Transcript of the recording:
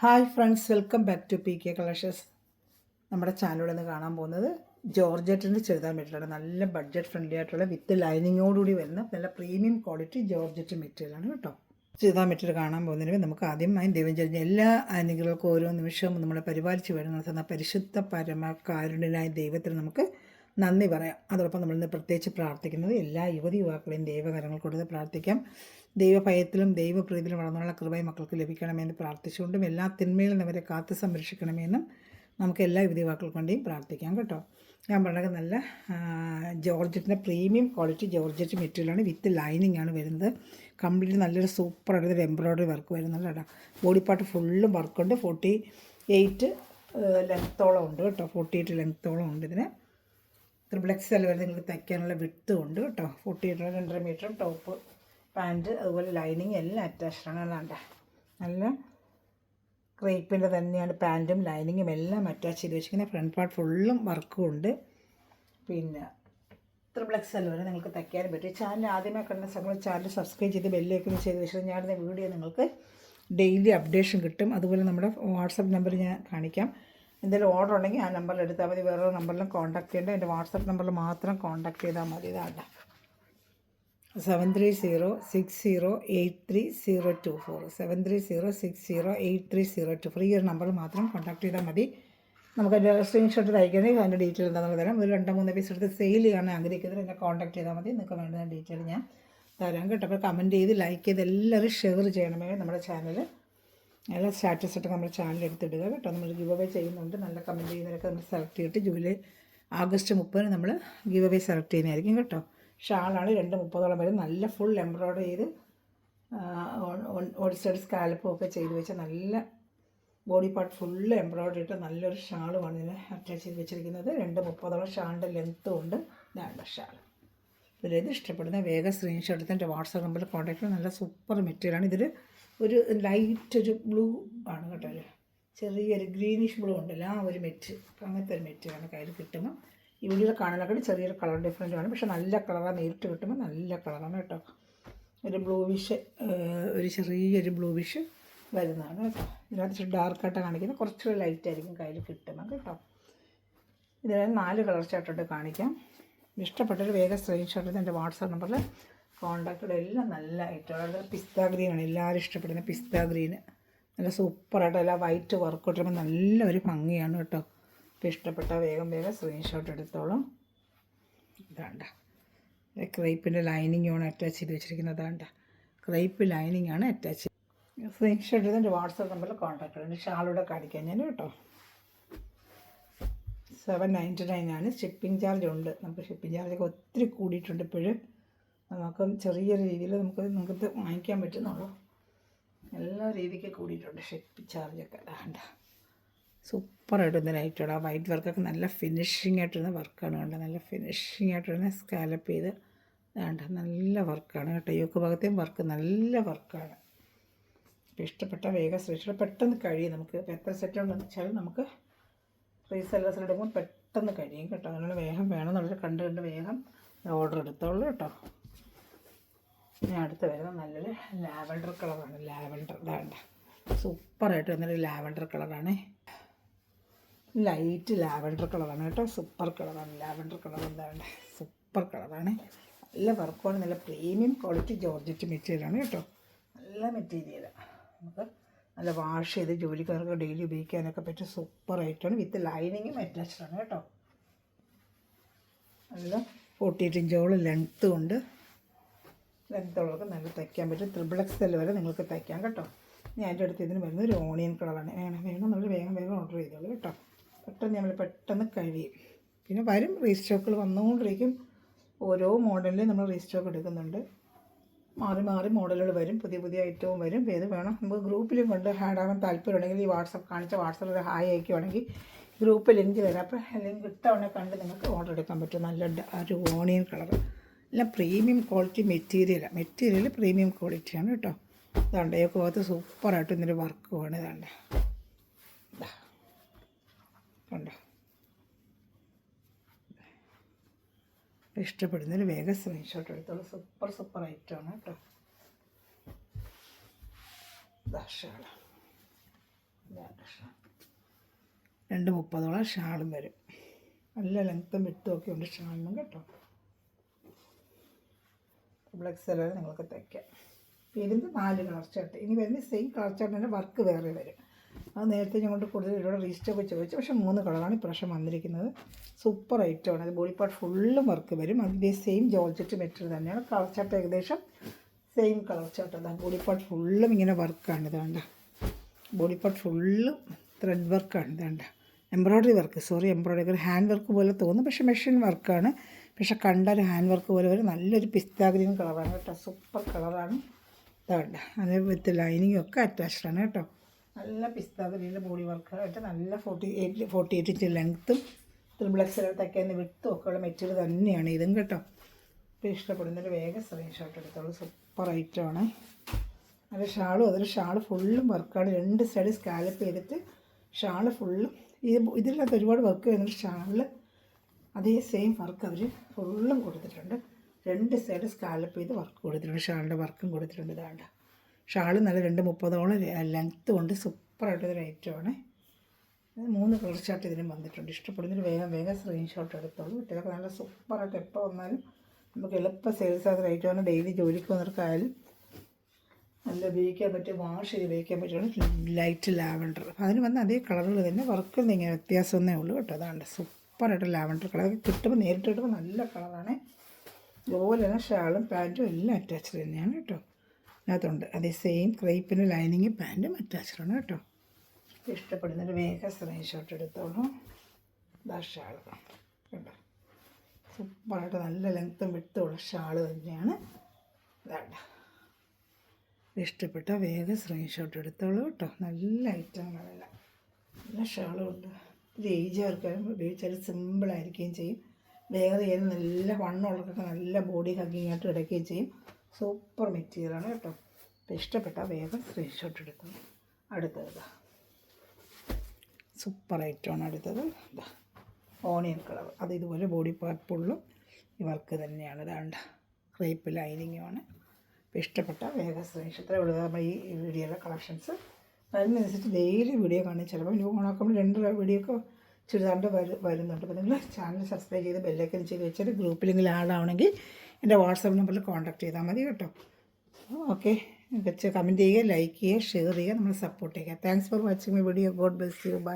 Hi friends, welcome back to P K collections. നമ്മുടെ ചാനലിൽ നിന്ന് കാണാൻ പോകുന്നത് ജോർജറ്റിൻ്റെ ചുരിദാർ മെറ്റീരിയലാണ്. നല്ല ബഡ്ജറ്റ് ഫ്രണ്ട്ലി ആയിട്ടുള്ള വിത്ത് ലൈനിങ്ങോടുകൂടി വരുന്ന നല്ല പ്രീമിയം ക്വാളിറ്റി ജോർജറ്റ് മെറ്റീരിയലാണ് കേട്ടോ. ചുരിദാർ മെറ്റീരിയൽ കാണാൻ പോകുന്നതിന് നമുക്ക് ആദ്യമായി ദൈവം ചൊരിഞ്ഞ എല്ലാ അനുഗ്രഹങ്ങൾക്കും ഓരോ നിമിഷവും നമ്മളെ പരിപാലിച്ച് വരുന്ന പരിശുദ്ധ പരമകാരുണ്യനായ ദൈവത്തിന് നമുക്ക് നന്ദി പറയാം. അതോടൊപ്പം നമ്മളിന്ന് പ്രത്യേകിച്ച് പ്രാർത്ഥിക്കുന്നത് എല്ലാ യുവതി യുവാക്കളെയും ദൈവകരങ്ങൾ കൊടുത്ത് പ്രാർത്ഥിക്കാം. ദൈവഭയത്തിലും ദൈവപ്രീതിയിലും വളർന്നുള്ള കൃപയും മക്കൾക്ക് ലഭിക്കണമെന്ന് പ്രാർത്ഥിച്ചുകൊണ്ടും എല്ലാ തിന്മയിൽ നിന്ന് അവരെ കാത്ത് സംരക്ഷിക്കണമെന്നും നമുക്ക് എല്ലാ യുവതി യുവാക്കൾക്ക് വേണ്ടിയും പ്രാർത്ഥിക്കാം കേട്ടോ. ഞാൻ പറഞ്ഞത് നല്ല ജോർജറ്റിൻ്റെ പ്രീമിയം ക്വാളിറ്റി ജോർജറ്റ് മെറ്റീരിയലാണ്. വിത്ത് ലൈനിങ് ആണ് വരുന്നത്. കംപ്ലീറ്റ് നല്ലൊരു സൂപ്പർ ആയിട്ടൊരു എംബ്രോയ്ഡറി വർക്ക് വരുന്നുണ്ട് കേട്ടോ. ബോഡി പാർട്ട് ഫുള്ളും വർക്കുണ്ട്. 48 ലെങ്ത്തോളം ഉണ്ട് കേട്ടോ. 48 ലെങ്ത്തോളം ഉണ്ട്. ഇതിന് XXL വരെ നിങ്ങൾക്ക് തയ്ക്കാനുള്ള വിട്ടും ഉണ്ട് കേട്ടോ. 48 2.5 മീറ്ററും ടോപ്പ് പാൻറ്റ് അതുപോലെ ലൈനിങ് എല്ലാം അറ്റാച്ച്ഡാണ്. അല്ലാണ്ട് നല്ല ക്രേപ്പിൻ്റെ തന്നെയാണ് പാൻറ്റും ലൈനിങ്ങും എല്ലാം അറ്റാച്ച് ചെയ്ത് വെച്ചിരിക്കുന്നത്. ഫ്രണ്ട് പാർട്ട് ഫുള്ളും വർക്കും ഉണ്ട്. പിന്നെ XXL വരെ നിങ്ങൾക്ക് തയ്ക്കാനും പറ്റും. ചാനൽ ആദ്യമായി കണ്ട സമയം ചാനൽ സബ്സ്ക്രൈബ് ചെയ്ത് ബെല്ലേക്കൊന്ന് ചെയ്ത് വെച്ചാൽ ഞാനിന്ന് വീഡിയോ നിങ്ങൾക്ക് ഡെയിലി അപ്ഡേഷൻ കിട്ടും. അതുപോലെ നമ്മുടെ വാട്സപ്പ് നമ്പർ ഞാൻ കാണിക്കാം. എന്തെങ്കിലും ഓർഡർ ഉണ്ടെങ്കിൽ ആ നമ്പറിൽ എടുത്താൽ മതി. വേറൊരു നമ്പറിലും കോൺടാക്ട് ചെയ്യേണ്ട. എൻ്റെ വാട്സപ്പ് നമ്പറിൽ മാത്രം കോൺടാക്ട് ചെയ്താൽ മതി. ഇതാണ് 7306083024 7306083024 ഈ ഒരു നമ്പറിൽ മാത്രം കോൺടാക്ട് ചെയ്താൽ മതി. നമുക്കതിൻ്റെ സ്ക്രീൻഷോട്ട് തയ്ക്കണമെങ്കിൽ അതിൻ്റെ ഡീറ്റെയിൽ എന്താണെന്ന് തരാം. ഒരു 2-3 പീസ് എടുത്ത് സെയിൽ ചെയ്യാൻ ആഗ്രഹിക്കുന്നത് എന്നെ കോൺടാക്ട് ചെയ്താൽ മതി. നിങ്ങൾക്ക് വേണ്ടുന്ന ഡീറ്റെയിൽ ഞാൻ തരാം കേട്ടോ. അപ്പോൾ കമൻറ്റ് ചെയ്ത് ലൈക്ക് ചെയ്ത് എല്ലാവരും ഷെയർ ചെയ്യണമേ നമ്മുടെ ചാനൽ. നല്ല സ്റ്റാറ്റസ് ഇട്ട് നമ്മുടെ ചാനൽ എടുത്തിടുക കേട്ടോ. നമ്മൾ ഗിവ് അവേ ചെയ്യുന്നുണ്ട്. നല്ല കമൻറ്റ് ചെയ്യുന്നവരൊക്കെ നമ്മൾ സെലക്ട് ചെയ്തിട്ട് ആഗസ്റ്റ് 30 നമ്മൾ ഗിവ് അവേ സെലക്ട് ചെയ്യുന്നതായിരിക്കും കേട്ടോ. ഷാളാണ് 2:30 വരെ നല്ല ഫുൾ എംബ്രോയ്ഡറി ചെയ്ത് ഒരു സൈഡ് സ്കാലപ്പും ഒക്കെ ചെയ്ത് വെച്ച നല്ല ബോഡി പാർട്ട് ഫുള്ള് എംബ്രോയ്ഡറി ഇട്ട് നല്ലൊരു ഷാളുമാണ് ഇതിന് അറ്റാച്ച് ചെയ്ത് വെച്ചിരിക്കുന്നത്. 2:30 ഷാളിൻ്റെ ലെങ്ത്തും ഉണ്ട്. ഇതാണ് ഷാൾ. ഇതിലേത് ഇഷ്ടപ്പെടുന്ന വേഗം സ്ക്രീൻഷോട്ട് എടുത്ത് എൻ്റെ വാട്സാപ്പ് നമ്പറിൽ കോൺടാക്ട് ചെയ്യുക. നല്ല സൂപ്പർ മെറ്റീരിയലാണ്. ഇതിൽ ഒരു ലൈറ്റ് ഒരു ബ്ലൂ ആണ് കേട്ടോ. ചെറിയൊരു ഗ്രീനിഷ് ബ്ലൂ ഉണ്ടല്ലോ, ആ ഒരു മെറ്റ് അങ്ങനത്തെ ഒരു മെറ്റീരിയലാണ് കയ്യിൽ കിട്ടുമ്പോൾ. ഈ വീഡിയോയിൽ കാണാനൊക്കെ ചെറിയൊരു കളർ ഡിഫറൻറ്റ് ആണ്. പക്ഷേ നല്ല കളറാണ്. നേരിട്ട് കിട്ടുമ്പോൾ നല്ല കളറാണ് കേട്ടോ. ഒരു ബ്ലൂവിഷ് ഒരു ചെറിയൊരു ബ്ലൂവിഷ് വരുന്നതാണ് കേട്ടോ. ഇതിനകത്ത് ഡാർക്കായിട്ടാണ് കാണിക്കുന്നത്. കുറച്ചുകൂടി ലൈറ്റ് ആയിരിക്കും കയ്യിൽ കിട്ടുമ്പോൾ കേട്ടോ. ഇതിന് 4 കളർ ചാർട്ടോട്ട് കാണിക്കാം. ഇഷ്ടപ്പെട്ടൊരു വേഗം സ്ക്രീൻഷോട്ട് എടുത്ത് എൻ്റെ വാട്സാപ്പ് നമ്പറിൽ കോൺടാക്റ്റുകൾ എല്ലാം നല്ല ഐറ്റമാണ്. പിസ്ത ഗ്രീനാണ് എല്ലാവരും ഇഷ്ടപ്പെടുന്ന പിസ്ത ഗ്രീന്. നല്ല സൂപ്പറായിട്ട് എല്ലാം വൈറ്റ് വർക്ക് ഇട്ടുമ്പോൾ നല്ല ഒരു ഭംഗിയാണ് കേട്ടോ. അപ്പോൾ ഇഷ്ടപ്പെട്ട വേഗം സ്ക്രീൻഷോട്ട് എടുത്തോളും. ഇതാണ്ട ക്രൈപ്പിൻ്റെ ലൈനിങ്ങാണ് അറ്റാച്ച് ചെയ്ത് വെച്ചിരിക്കുന്നതാണ്ട. ക്രൈപ്പ് ലൈനിങ്ങാണ് അറ്റാച്ച് ചെയ്ത് സ്ക്രീൻഷോട്ട് എടുത്ത് എൻ്റെ വാട്സാപ്പ് നമ്പറിൽ കോൺടാക്ട് ചെയ്യുന്നത്. ഷാളൂടെ കാണിക്കാൻ ഞാൻ കേട്ടോ. 799 ആണ്. ഷിപ്പിംഗ് ചാർജ് ഉണ്ട്. നമുക്ക് ഷിപ്പിംഗ് ചാർജൊക്കെ ഒത്തിരി കൂടിയിട്ടുണ്ട്. ഇപ്പോഴും നമുക്ക് ചെറിയൊരു രീതിയിൽ നമുക്ക് വാങ്ങിക്കാൻ പറ്റുന്നുള്ളൂ. എല്ലാ രീതിക്ക് കൂടിയിട്ടുണ്ട് ഷിപ്പിംഗ് ചാർജൊക്കെ. വേണ്ട സൂപ്പറായിട്ട് ഇന്ന് നൈറ്റോടെ ആ വൈറ്റ് വർക്കൊക്കെ നല്ല ഫിനിഷിംഗ് ആയിട്ടിരുന്ന വർക്കാണ്. വേണ്ട നല്ല ഫിനിഷിംഗ് ആയിട്ടിരുന്ന സ്കാലപ്പ് ചെയ്ത് വേണ്ട നല്ല വർക്കാണ് കേട്ടോ. യോക്ക് ഭാഗത്തെയും വർക്ക് നല്ല വർക്കാണ്. അപ്പോൾ ഇഷ്ടപ്പെട്ട വേഗം ശ്രമിച്ചാൽ പെട്ടെന്ന് കഴിയും. നമുക്ക് ഇപ്പോൾ എത്ര സെറ്റ് ഉണ്ടെന്ന് വെച്ചാൽ നമുക്ക് റീസെല്ലേഴ്സിലെടുക്കുമ്പോൾ പെട്ടെന്ന് കഴിയും കേട്ടോ. അങ്ങനെ വേഗം വേണമെന്നുള്ളത് കണ്ട് വേഗം ഓർഡർ എടുത്തോളൂ കേട്ടോ. ഇനി അടുത്ത് വരുന്നത് നല്ലൊരു ലാവൻഡർ കളറാണ്. ലാവൻഡർ വേണ്ട സൂപ്പറായിട്ട് വന്നൊരു ലാവൻഡർ കളറാണ്. ലൈറ്റ് ലാവൻഡർ കളറാണ് കേട്ടോ. സൂപ്പർ കളറാണ്. ലാവൻഡർ കളർ എന്താണ് സൂപ്പർ കളറാണ്. നല്ല വർക്കാണ്. നല്ല പ്രീമിയം ക്വാളിറ്റി ജോർജറ്റ് മെറ്റീരിയലാണ് കേട്ടോ. നല്ല മെറ്റീരിയലാണ്. നമുക്ക് നല്ല വാഷ് ചെയ്ത് ജോലിക്കാർക്ക് ഡെയിലി ഉപയോഗിക്കാനൊക്കെ പറ്റിയ സൂപ്പറായിട്ടാണ്. വിത്ത് ലൈനിങ്ങും അറ്റാച്ച്ഡാണ് കേട്ടോ. നല്ല 48 ഇഞ്ചോളം ലെങ്ത്തും ഉണ്ട്. ലെങ്ത്തുള്ളവർക്ക് നല്ല തയ്ക്കാൻ പറ്റും. XXL വരെ നിങ്ങൾക്ക് തയ്ക്കാം കേട്ടോ. ഞാൻ എൻ്റെ അടുത്ത് ഇതിന് വരുന്നത് ഒരു ഓണിയൻ കളറാണ്. വേണം നമ്മൾ വേഗം ഓർഡർ ചെയ്തോളൂ കേട്ടോ. പെട്ടെന്ന് കഴിയും. പിന്നെ വരും റീസ്റ്റോക്കുകൾ വന്നുകൊണ്ടിരിക്കും. ഓരോ മോഡലിലും നമ്മൾ റീസ്റ്റോക്ക് എടുക്കുന്നുണ്ട്. മാറി മോഡലുകൾ വരും. പുതിയ ഐറ്റവും വരും. ഏത് വേണം നമുക്ക് ഗ്രൂപ്പിലും കൊണ്ട് ആഡ് ആവാൻ താല്പര്യമുണ്ടെങ്കിൽ ഈ വാട്സപ്പിൽ ഒരു ഹായ് അയക്കുവാണെങ്കിൽ ഗ്രൂപ്പ് ലിങ്ക് തരാം. അപ്പോൾ ലിങ്ക് ഇട്ടവണെ കണ്ട് നിങ്ങൾക്ക് ഓർഡർ എടുക്കാൻ പറ്റും. നല്ല ഒരു ഓണിയൻ കളർ എല്ലാം പ്രീമിയം ക്വാളിറ്റി മെറ്റീരിയൽ പ്രീമിയം ക്വാളിറ്റിയാണ് കേട്ടോ. ഇതാണ്ട് ഈ ഭാഗത്ത് സൂപ്പറായിട്ട് ഇന്നൊരു വർക്കുമാണ്. ഇതാണ്ട് കണ്ടോ. ഇഷ്ടപ്പെടുന്നൊരു വേഗം സ്ക്രീൻഷോട്ട് എടുത്തോളൂ. സൂപ്പർ ഐറ്റമാണ് കേട്ടോ. ഷാള 2.30 ഷാളും വരും. നല്ല ലെങ്ത്തും വിട്ടും ഒക്കെ ഉണ്ട് ഷാളിനും കേട്ടോ. XL വരെ നിങ്ങൾക്ക് തയ്ക്കാം. ഇതിൻ്റെ 4 കളർ ചാർട്ട്. ഇനി വരുന്ന സെയിം കളർ ചാർട്ടിൻ്റെ വർക്ക് വേറെ വരും. അത് നേരത്തെ ഞാൻ കൊണ്ട് കൂടുതൽ ഇവിടെ റീസ്റ്റോക്ക് ചോദിച്ചു. പക്ഷേ 3 കളറാണ് ഇപ്രാവശ്യം വന്നിരിക്കുന്നത്. സൂപ്പർ ഐറ്റമാണ്. അത് ബോഡി പാർട്ട് ഫുള്ളും വർക്ക് വരും. അതിൻ്റെ സെയിം ജോർജറ്റ് മെറ്റീരിയൽ തന്നെയാണ്. കളർ ചാർട്ട് ഏകദേശം സെയിം കളർ ചാർട്ട്. അതാണ് ബോഡി പാർട്ട് ഫുള്ളും ഇങ്ങനെ വർക്കാണ്. ഇതാണ്ട ബോഡി പാർട്ട് ഫുള്ളും ത്രെഡ് വർക്കാണ്. ഇതാണ്ട എംബ്രോയ്ഡറി ഒരു ഹാൻഡ് വർക്ക് പോലെ തോന്നും, പക്ഷേ മെഷീൻ വർക്കാണ്. പക്ഷേ കണ്ടൊരു ഹാൻഡ് വർക്ക് പോലെ വരും. നല്ലൊരു പിസ്താ ഗ്രീൻ കളറാണ് കേട്ടോ. സൂപ്പർ കളറാണ്. ഇതാണ്ട അത് വിത്ത് ലൈനിങ്ങും ഒക്കെ അറ്റാച്ച്ഡാണ് കേട്ടോ. നല്ല പിസ്താ ഗ്രീനിൻ്റെ ബോഡി വർക്കായിട്ട് നല്ല 48 ഇഞ്ച് ലെങ്ത്തും XL തയ്ക്കുന്ന വിട്ടും ഒക്കെ ഉള്ള മെറ്റീരിയൽ തന്നെയാണ് ഇതും കേട്ടോ. ഇപ്പോൾ ഇഷ്ടപ്പെടുന്നൊരു വേഗം സ്ക്രീൻഷോട്ട് എടുത്തോളൂ. സൂപ്പർ ഐറ്റമാണ്. അത് ഷാളും അതൊരു ഷാൾ ഫുള്ളും വർക്കാണ്. 2 സൈഡ് സ്കാലപ്പ് ചെയ്തിട്ട് ഷാൾ ഫുള്ളും ഇതിനകത്ത് ഒരുപാട് വർക്ക് വരുന്നുണ്ട്. ഷാളിൽ അതേ സെയിം വർക്ക് അവർ ഫുള്ളും കൊടുത്തിട്ടുണ്ട്. 2 സൈഡ് സ്കാലപ്പ് ചെയ്ത് വർക്ക് കൊടുത്തിട്ടുണ്ട്. ഷാളിൻ്റെ വർക്കും കൊടുത്തിട്ടുണ്ട്. ഇതാണ്ട് ഷാൾ നല്ല 2.30 ലെങ്ത്ത് കൊണ്ട് സൂപ്പറായിട്ടൊരു ഐറ്റമാണ്. 3 കളർ ചാർട്ട് ഇതിനും വന്നിട്ടുണ്ട്. ഇഷ്ടപ്പെടുന്നൊരു വേഗം സ്ക്രീൻഷോട്ട് എടുത്തോളൂ. ഇതൊക്കെ നല്ല സൂപ്പറായിട്ട് എപ്പോൾ വന്നാലും നമുക്ക് എളുപ്പം സെയിൽസ് ആകുന്ന ഐറ്റമാണ്. ഡെയിലി ജോലിക്ക് വന്നവർക്കായാലും നല്ല ഉപയോഗിക്കാൻ പറ്റും, വാഷ് ചെയ്ത് ഉപയോഗിക്കാൻ പറ്റുന്ന ലൈറ്റ് ലാവൻഡർ. അതിന് വന്ന അതേ കളറുകൾ തന്നെ, വർക്കും ഇങ്ങനെ വ്യത്യാസമൊന്നേ ഉള്ളൂ കേട്ടോ. അതാണ്ട് സൂപ്പറായിട്ട് ലാവൻഡർ കളർ കിട്ടുമ്പോൾ നേരിട്ട് കിട്ടുമ്പോൾ നല്ല കളറാണ്. അതുപോലെ തന്നെ ഷാളും പാൻറ്റും എല്ലാം അറ്റാച്ച്ഡ് തന്നെയാണ് കേട്ടോ. അതിനകത്തുണ്ട് അതേ സെയിം ക്രേപ്പിന് ലൈനിങ്ങും പാൻറ്റും അറ്റാച്ച്ഡാണ് കേട്ടോ. ഇഷ്ടപ്പെടുന്നൊരു വേഗം സ്ക്രീൻഷോട്ട് എടുത്തോളൂ. ഇതാ ഷാൾ കേട്ടോ. സൂപ്പറായിട്ട് നല്ല ലെങ്ത്തും വിട്ടുമുള്ള ഷാൾ തന്നെയാണ്. ഇതാണ്ട ഇഷ്ടപ്പെട്ട വേഗം സ്ക്രീൻഷോട്ട് എടുത്തോളൂ കേട്ടോ. നല്ല ഐറ്റങ്ങളെല്ലാം നല്ല ഷാളും ഉണ്ട്. ഒരു ഏജ് ആർക്കാരും ഉപയോഗിച്ചാൽ സിമ്പിളായിരിക്കുകയും ചെയ്യും. വേഗം ചെയ്യാൻ നല്ല വണ്ണമുള്ളവർക്കൊക്കെ നല്ല ബോഡി ഹഗ്ഗിങ് ആയിട്ട് കിടക്കുകയും ചെയ്യും. സൂപ്പർ മെറ്റീരിയലാണ് കേട്ടോ. അപ്പോൾ ഇഷ്ടപ്പെട്ട വേഗം സ്ക്രീൻഷോട്ട് എടുക്കുന്നു. അടുത്തത് സൂപ്പർ ഐറ്റമാണ്. അടുത്തത് ഇതാ ഓണിയൻ കളർ. അത് ഇതുപോലെ ബോഡി പാർട്ട് ഫുള്ളും ഈ വർക്ക് തന്നെയാണ്. ഇതാണ്ട് ക്രേപ്പ് ലൈനിങ്ങുമാണ്. അപ്പോൾ ഇഷ്ടപ്പെട്ട വേഗം സ്ക്രീൻഷോട്ട് ഇവിടെ നമ്മൾ ഈ വീഡിയോയിലെ കളക്ഷൻസ് അതിനനുസരിച്ച് ഡെയിലി വീഡിയോ കാണും. ചിലപ്പോൾ ന്യൂ ഓണാക്കുമ്പോൾ 2 വീഡിയോ ഒക്കെ ചുരിദാറിൻ്റെ വരുന്നുണ്ട്. അപ്പോൾ നിങ്ങൾ ചാനൽ സബ്സ്ക്രൈബ് ചെയ്ത് ബെല്ലൈക്കൻ ചെയ്ത് വെച്ചാൽ ഗ്രൂപ്പിലെങ്കിൽ ആഡ് ആവണമെങ്കിൽ എൻ്റെ വാട്സാപ്പ് നമ്പറിൽ കോൺടാക്ട് ചെയ്താൽ മതി കേട്ടോ. ഓക്കെ, വെച്ച് കമൻറ്റ് ചെയ്യുക, ലൈക്ക് ചെയ്യുക, ഷെയർ ചെയ്യുക, നമ്മൾ സപ്പോർട്ട് ചെയ്യുക. Thanks for watching my video. God bless you. By.